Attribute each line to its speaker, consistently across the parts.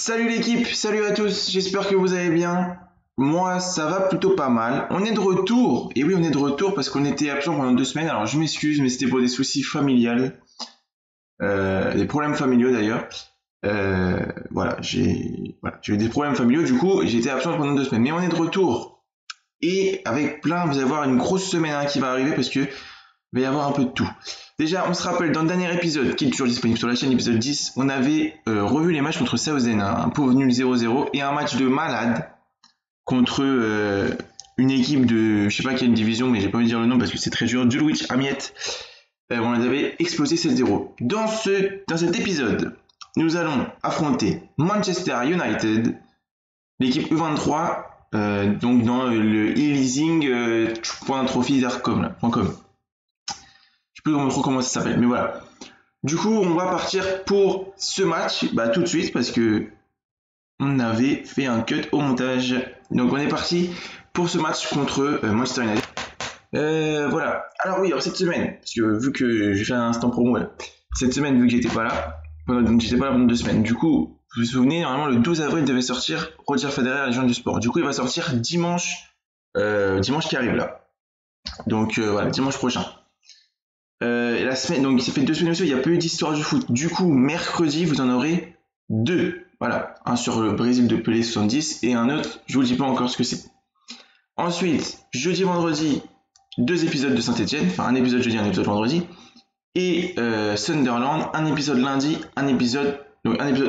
Speaker 1: Salut l'équipe, salut à tous, j'espère que vous allez bien. Moi, ça va plutôt pas mal. On est de retour, et oui, on est de retour parce qu'on était absent pendant 2 semaines. Alors, je m'excuse, mais c'était pour des soucis familiaux, des problèmes familiaux d'ailleurs. Voilà, j'ai eu des problèmes familiaux, du coup, j'ai été absent pendant 2 semaines. Mais on est de retour, et avec plein, vous allez voir une grosse semaine qui va arriver parce que il va y avoir un peu de tout. Déjà, on se rappelle, dans le dernier épisode, qui est toujours disponible sur la chaîne, épisode 10, on avait revu les matchs contre Southend, un pauvre nul 0-0, et un match de malade contre une équipe de, je sais pas quelle division, mais j'ai pas envie de dire le nom parce que c'est très dur, Dulwich Amiens. On les avait explosé 7-0. Dans cet épisode, nous allons affronter Manchester United, l'équipe U23, donc dans le e-leasing.trophy.com. Je sais plus trop comment ça s'appelle, mais voilà. Du coup, on va partir pour ce match, tout de suite, parce que on avait fait un cut au montage. Donc on est parti pour ce match contre Manchester United. Voilà. Alors oui, cette semaine, parce que vu que j'ai fait un instant promo, voilà. Cette semaine, vu que j'étais pas là pendant 2 semaines, du coup, vous vous souvenez, normalement le 12 avril devait sortir Roger Federer, la légende du sport. Du coup, il va sortir dimanche qui arrive là. Donc voilà, dimanche prochain. La semaine, donc ça fait 2 semaines aussi, il n'y a pas eu d'histoire du foot. Du coup, mercredi, vous en aurez 2. Voilà, un sur le Brésil de Pelé 70 et un autre, je vous dis pas encore ce que c'est. Ensuite, jeudi, vendredi, 2 épisodes de Saint-Etienne, enfin un épisode jeudi, un épisode vendredi. Et Sunderland, un épisode lundi, un épisode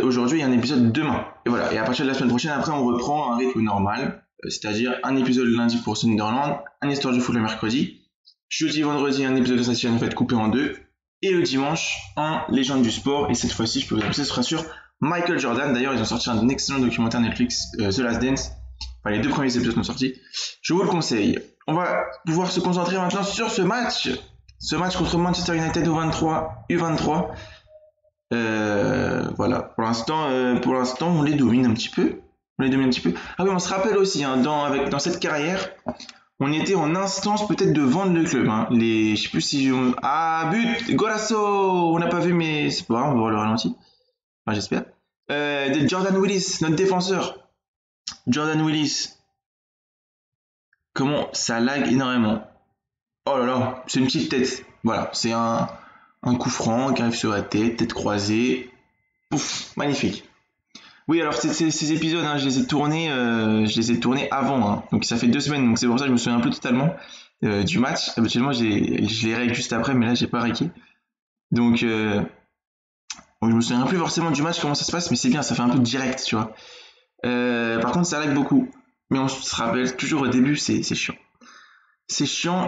Speaker 1: aujourd'hui et un épisode demain. Et voilà, et à partir de la semaine prochaine, après, on reprend un rythme normal, c'est-à-dire un épisode lundi pour Sunderland, un histoire du foot le mercredi. Jeudi, vendredi, un épisode de Saint-Etienne en fait coupé en 2. Et le dimanche, un légende du sport. Et cette fois-ci, je peux vous annoncer, ce sera sur Michael Jordan. D'ailleurs, ils ont sorti un excellent documentaire Netflix, The Last Dance. Enfin, les 2 premiers épisodes sont sortis. Je vous le conseille. On va pouvoir se concentrer maintenant sur ce match. Ce match contre Manchester United U23. Voilà. Pour l'instant, on les domine un petit peu. Ah oui, on se rappelle aussi, dans cette carrière, on était en instance peut-être de vendre le club. Je sais plus si but, golasso. On n'a pas vu, mais c'est pas grave, on va voir le ralenti. Enfin, j'espère. De Jordan Willis, notre défenseur. Jordan Willis. Comment ça lag énormément. Oh là là, c'est une petite tête. Voilà, c'est un coup franc qui arrive sur la tête croisée. Pouf, magnifique. Oui, alors ces épisodes, je les ai tournés avant, donc ça fait 2 semaines, donc c'est pour ça que je me souviens plus totalement du match. Habituellement, je les règle juste après, mais là, j'ai pas réglé. Donc, je me souviens plus forcément du match, comment ça se passe, mais c'est bien, ça fait un peu direct, tu vois. Par contre, ça lag beaucoup, mais on se rappelle toujours au début, c'est chiant. C'est chiant.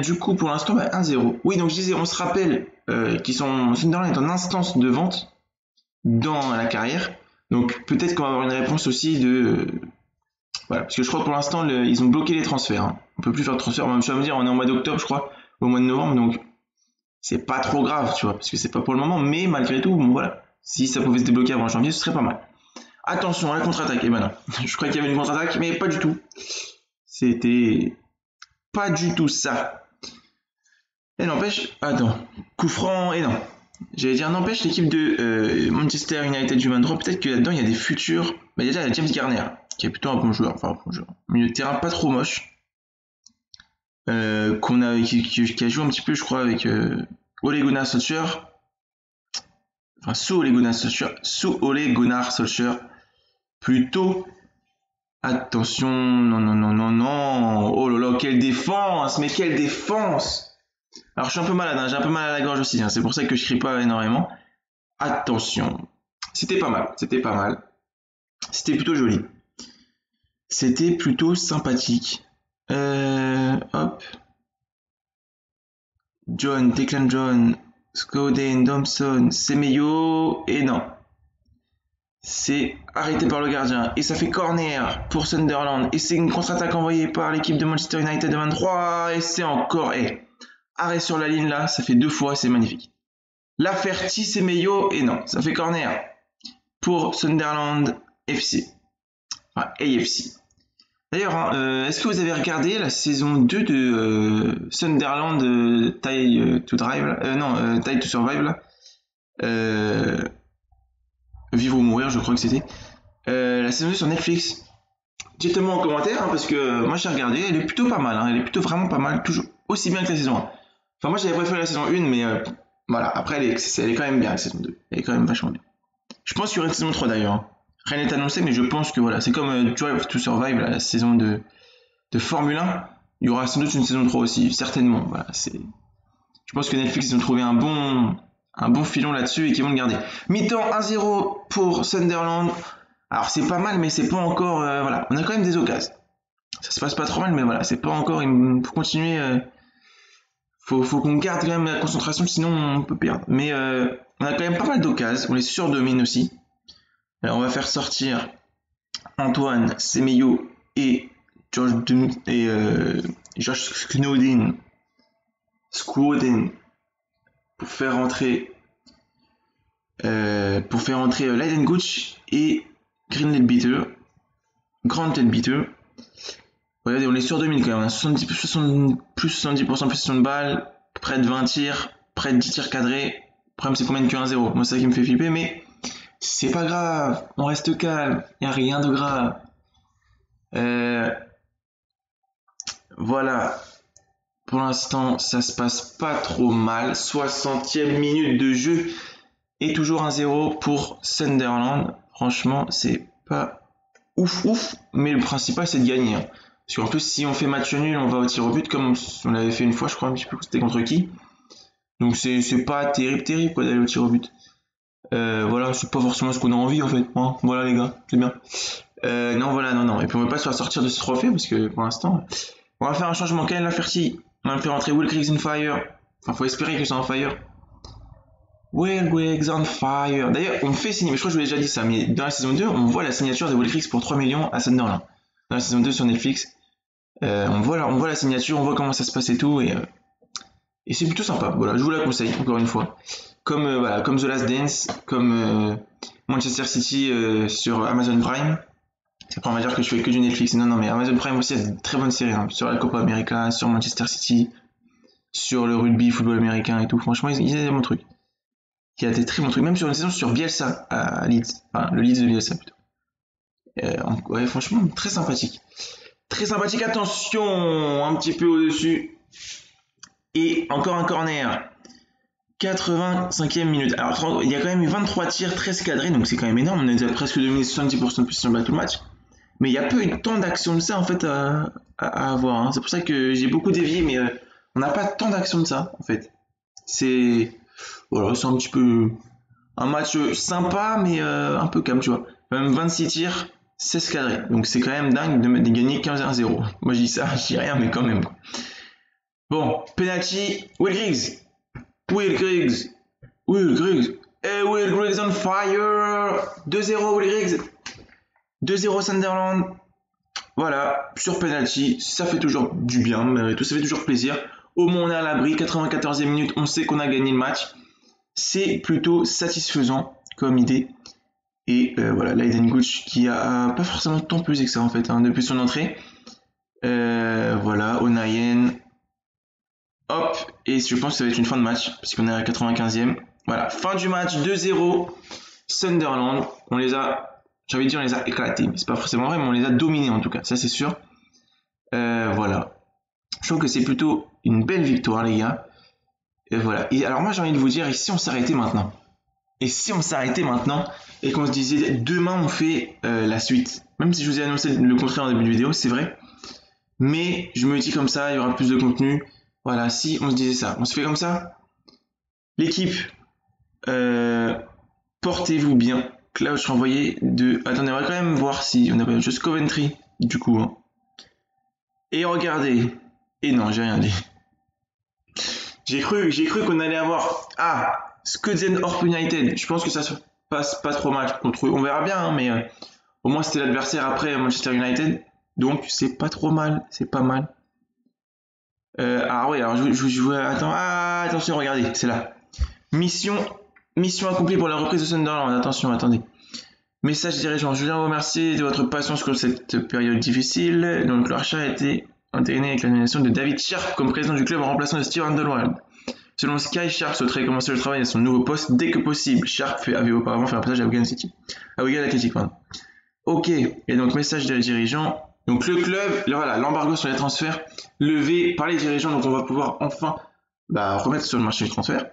Speaker 1: Du coup, pour l'instant, 1-0. Oui, donc je disais, on se rappelle Sunderland est en instance de vente dans la carrière. Donc peut-être qu'on va avoir une réponse aussi voilà, parce que je crois que pour l'instant ils ont bloqué les transferts. On peut plus faire de transferts. Même je vais me dire, on est en mois d'octobre, je crois, au mois de novembre, donc c'est pas trop grave, tu vois, parce que c'est pas pour le moment. Mais malgré tout, bon, voilà, si ça pouvait se débloquer avant janvier, ce serait pas mal. Attention à la contre-attaque. Et non, je croyais qu'il y avait une contre-attaque, mais pas du tout. C'était pas du tout ça. Et n'empêche, coup franc, et non. J'allais dire, n'empêche, l'équipe de Manchester United du 23, peut-être que là-dedans, il y a des futurs. Déjà, il y a James Garner, qui est plutôt un bon joueur. Milieu de terrain pas trop moche. Qui a joué un petit peu, je crois, avec Ole Gunnar Solskjaer. Enfin, sous Ole Gunnar Solskjaer. Plutôt. Attention, non. Oh là là, quelle défense! Mais quelle défense! Alors, je suis un peu malade, j'ai un peu mal à la gorge aussi, c'est pour ça que je crie pas énormément. Attention. C'était pas mal. C'était plutôt joli. C'était plutôt sympathique. Hop. Declan John, Scoden, Thompson, Semeyo, et non. C'est arrêté par le gardien. Et ça fait corner pour Sunderland. Et c'est une contre-attaque envoyée par l'équipe de Manchester United de 23. Et c'est encore... arrêt sur la ligne là, ça fait 2 fois, c'est magnifique. La Ferti, Semeyo, et non, ça fait corner pour Sunderland FC. Enfin, AFC. D'ailleurs, est-ce que vous avez regardé la saison 2 de Sunderland Tide to Drive Tide to Survive là Vivre ou mourir, je crois que c'était. La saison 2 sur Netflix. Dites-moi en commentaire, hein, parce que moi j'ai regardé, elle est plutôt pas mal, hein, elle est plutôt vraiment pas mal, toujours aussi bien que la saison 1. Enfin, moi j'avais préféré la saison 1, mais voilà, après elle est quand même bien, la saison 2. Elle est quand même vachement bien. Je pense qu'il y aura une saison 3 d'ailleurs. Hein. Rien n'est annoncé, mais je pense que voilà, c'est comme Drive to Survive, la saison de Formule 1. Il y aura sans doute une saison 3 aussi, certainement. Voilà, je pense que Netflix ils ont trouvé un bon filon là-dessus et qu'ils vont le garder. Mi-temps 1-0 pour Sunderland. Alors c'est pas mal, mais c'est pas encore. Voilà, on a quand même des occasions. Ça se passe pas trop mal, mais voilà, c'est pas encore. Il faut continuer. Faut qu'on garde quand même la concentration, sinon on peut perdre. Mais on a quand même pas mal d'occasions. On les surdomine aussi. Alors on va faire sortir Antoine Semedo et Josh Snowden pour faire entrer Leiden Gooch et Grant Leadbitter. Regardez, on les surdomine quand même. On a 70% possession de balle, près de 20 tirs, près de 10 tirs cadrés. Le problème, c'est qu'on mène que 1-0. Moi, c'est ça qui me fait flipper, mais c'est pas grave. On reste calme. Il n'y a rien de grave. Voilà. Pour l'instant, ça se passe pas trop mal. 60e minute de jeu et toujours 1-0 pour Sunderland. Franchement, c'est pas ouf, mais le principal c'est de gagner. Hein. Parce qu'en plus, si on fait match nul, on va au tir au but comme on l'avait fait une fois, je crois, un petit peu, c'était contre qui. Donc c'est pas terrible quoi d'aller au tir au but. Voilà, c'est pas forcément ce qu'on a envie en fait. Hein. Voilà les gars, c'est bien. Non. Et puis on va pas se faire sortir de ce trophée parce que pour l'instant, on va faire un changement. Kyle Lafferty, on va faire entrer Will Griggs on fire. Enfin, faut espérer que c'est en fire. Will Griggs on fire. D'ailleurs, on fait signer, mais je crois que je vous ai déjà dit ça, mais dans la saison 2, on voit la signature de Will Griggs pour 3 millions à Sunderland. Dans la saison 2 sur Netflix, on voit la signature, on voit comment ça se passe et tout, et c'est plutôt sympa. Voilà, je vous la conseille, encore une fois. Comme The Last Dance, comme Manchester City sur Amazon Prime. C'est pas on va dire que je fais que du Netflix. Non, mais Amazon Prime aussi, il y a de très bonnes séries, hein, sur la Copa América, sur Manchester City, sur le rugby, football américain et tout. Franchement, il y a des bons trucs. Il y a des très bons trucs, même sur une saison sur Bielsa à Leeds, enfin le Leeds de Bielsa plutôt. Ouais, franchement, très sympathique. Très sympathique, attention, un petit peu au-dessus. Et encore un corner. 85e minute. Alors, il y a quand même eu 23 tirs, 13 cadrés, donc c'est quand même énorme. On a déjà presque dominé 70% de position de balle tout le match. Mais il n'y a pas eu tant d'actions de ça, en fait, à avoir. Hein. C'est pour ça que j'ai beaucoup dévié, mais on n'a pas tant d'actions de ça, en fait. Voilà, c'est un petit peu un match sympa, mais un peu calme, tu vois. Même 26 tirs, 16 cadrés. Donc c'est quand même dingue de gagner 15-1-0. Moi je dis ça, je dis rien, mais quand même. Bon, penalty, Will Griggs. Will Griggs on fire. 2-0 Will Griggs. 2-0 Sunderland. Voilà, sur penalty, ça fait toujours du bien, mais tout ça fait toujours plaisir. Au moins on est à l'abri, 94e minute, on sait qu'on a gagné le match. C'est plutôt satisfaisant comme idée. Et voilà, Leiden Gooch qui a pas forcément tant pesé que ça en fait, hein, depuis son entrée. Voilà, O'Nien. Hop, et je pense que ça va être une fin de match, parce qu'on est à la 95e. Voilà, fin du match, 2-0. Sunderland, on les a éclatés, mais c'est pas forcément vrai, mais on les a dominés en tout cas, ça c'est sûr. Voilà. Je trouve que c'est plutôt une belle victoire, les gars. Et voilà. Et alors moi j'ai envie de vous dire, et si on s'arrêtait maintenant? Et qu'on se disait demain on fait la suite. Même si je vous ai annoncé le contraire en début de vidéo, c'est vrai. Mais je me dis comme ça, il y aura plus de contenu. Voilà, si on se disait ça, on se fait comme ça. L'équipe, portez-vous bien. Là, je renvoyé de... Attendez, on va quand même voir si on a pas juste Coventry, du coup. Hein. Et regardez. Et non, j'ai rien dit. J'ai cru qu'on allait avoir... Ah, Skudzenhorp United. Je pense que ça se passe pas trop mal contre eux. On verra bien, hein, mais au moins c'était l'adversaire après Manchester United. Donc c'est pas trop mal, c'est pas mal. Alors attention, regardez, c'est là. Mission accomplie pour la reprise de Sunderland. Attention, attendez. Message dirigeant. Je viens vous remercier de votre patience sur cette période difficile. Donc, le rachat a été entériné avec la nomination de David Sharp comme président du club en remplaçant de Steve Underwood. Selon Sky, Sharp souhaiterait commencer le travail à son nouveau poste dès que possible. Sharp avait auparavant fait un passage à Wigan City. À Wigan Athletic, pardon. Ok, et donc message des dirigeants. Donc le club, voilà, l'embargo sur les transferts levé par les dirigeants, donc on va pouvoir enfin remettre sur le marché des transferts.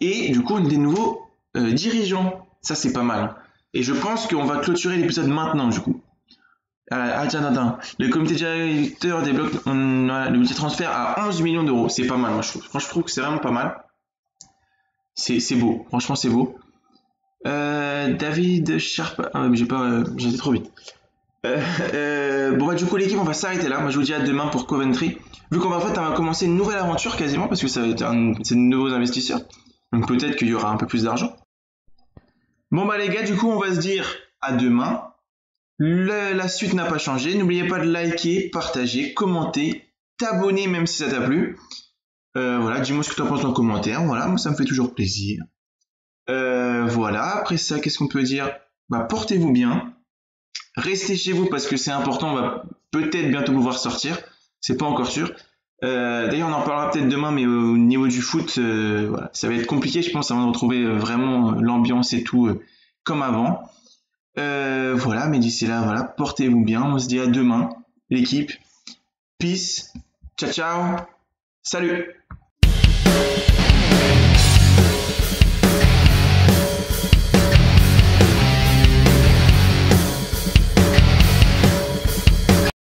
Speaker 1: Et du coup, des nouveaux dirigeants. Ça, c'est pas mal. Et je pense qu'on va clôturer l'épisode maintenant, du coup. Attends. Le comité directeur débloque le budget transfert à 11 millions d'euros. C'est pas mal, moi, je trouve. Franchement, je trouve que c'est vraiment pas mal. C'est beau. Franchement, c'est beau. David Sharp. Ah, mais j'étais trop vite. Du coup, l'équipe, on va s'arrêter là. Moi, je vous dis à demain pour Coventry. Vu qu'on va on va commencer une nouvelle aventure quasiment, parce que ça va être c'est de nouveaux investisseurs. Donc peut-être qu'il y aura un peu plus d'argent. Bon les gars, du coup on va se dire à demain. La suite n'a pas changé. N'oubliez pas de liker, partager, commenter, t'abonner même si ça t'a plu. Dis-moi ce que tu en penses dans les commentaires. Voilà, moi ça me fait toujours plaisir. Après ça, qu'est-ce qu'on peut dire? Portez-vous bien. Restez chez vous parce que c'est important. On va peut-être bientôt pouvoir sortir. C'est pas encore sûr. D'ailleurs, on en parlera peut-être demain, mais au niveau du foot, ça va être compliqué, je pense, avant de retrouver vraiment l'ambiance et tout comme avant. Mais d'ici là, portez-vous bien. On se dit à demain, l'équipe. Peace. Ciao, ciao. Salut.